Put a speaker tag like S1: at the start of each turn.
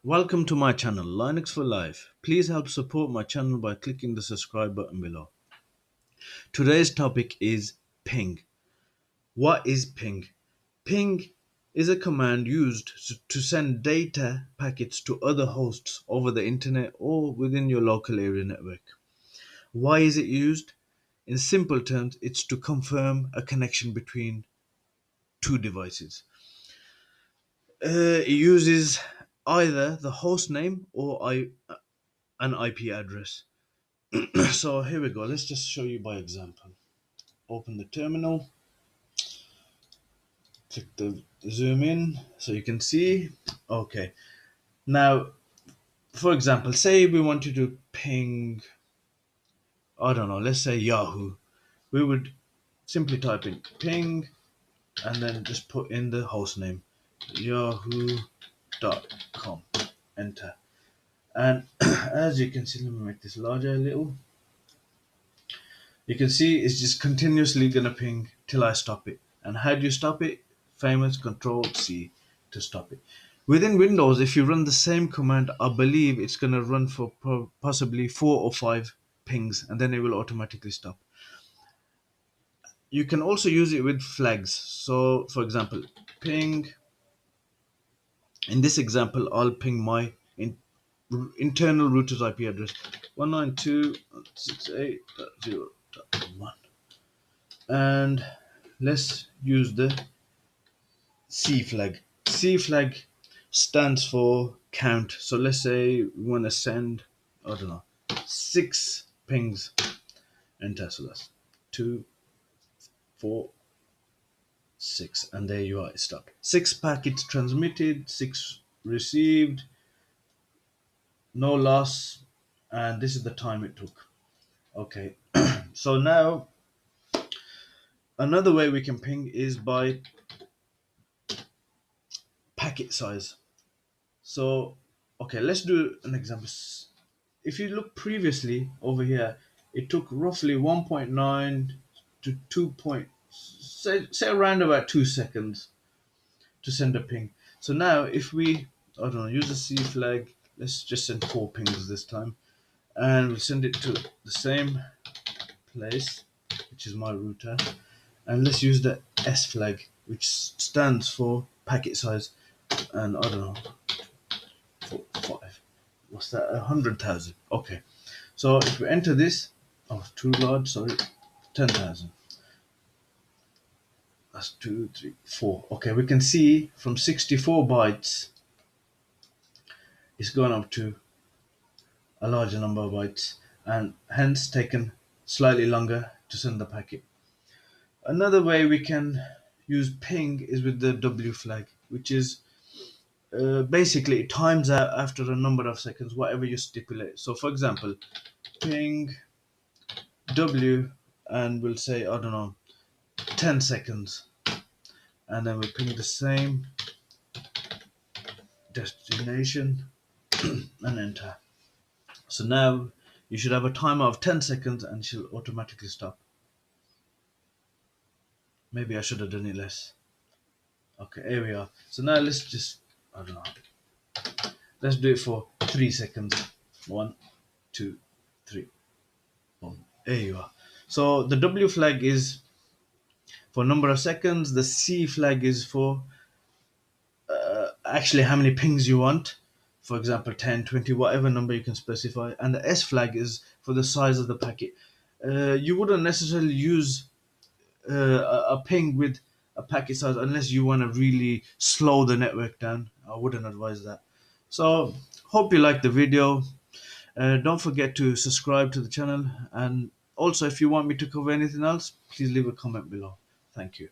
S1: Welcome to my channel, Linux for Life. Please help support my channel by clicking the subscribe button below. Today's topic is ping. What is ping? Ping is a command used to send data packets to other hosts over the internet or within your local area network. Why is it used? In simple terms, it's to confirm a connection between two devices. It uses either the host name or an IP address. So here we go. Let's just show you by example. Open the terminal, click the zoom in so you can see. Okay. Now, for example, say we wanted to ping, I don't know, let's say Yahoo. We would simply type in ping and then just put in the host name, yahoo.com. Enter. And as you can see, let me make this larger a little. You can see it's just continuously gonna ping till I stop it. And how do you stop it? Famous Control C to stop it. Within Windows, if you run the same command, I believe it's gonna run for possibly 4 or 5 pings, and then it will automatically stop. You can also use it with flags. So, for example, ping. In this example, I'll ping my internal router's IP address 192.168.0.1. And let's use the C flag. C flag stands for count. So let's say we want to send, I don't know, 6 pings. Enter. So that's 2, 4, 6. And there you are. It stopped. 6 packets transmitted, 6 received, no loss. And this is the time it took. Okay. So now another way we can ping is by packet size. So, okay, let's do an example. If you look previously over here, it took roughly 1.9 to 2 point, say around about 2 seconds to send a ping. So now if we, I don't know, use a C flag, let's just send 4 pings this time. And we'll send it to the same place, which is my router. And let's use the S flag, which stands for packet size. And I don't know, 5. What's that? 100,000. Okay. So if we enter this, oh, too large. Sorry, 10,000. That's 2, 3, 4. Okay, we can see from 64 bytes, it's gone up to a larger number of bytes, and hence taken slightly longer to send the packet. Another way we can use ping is with the W flag, which is basically it times out after a number of seconds, whatever you stipulate. So, for example, ping W, and we'll say, I don't know, 10 seconds, and then we ping the same destination and enter. So now you should have a timer of 10 seconds and she'll automatically stop. Maybe I should have done it less. Okay, here we are. So now let's just, I don't know, let's do it for 3 seconds. 1, 2, 3, boom. There you are. So the W flag is for number of seconds, the C flag is for actually how many pings you want. For example, 10, 20, whatever number you can specify. And the S flag is for the size of the packet. You wouldn't necessarily use a ping with a packet size unless you want to really slow the network down. I wouldn't advise that. So, hope you liked the video. Don't forget to subscribe to the channel. And also, if you want me to cover anything else, please leave a comment below. Thank you.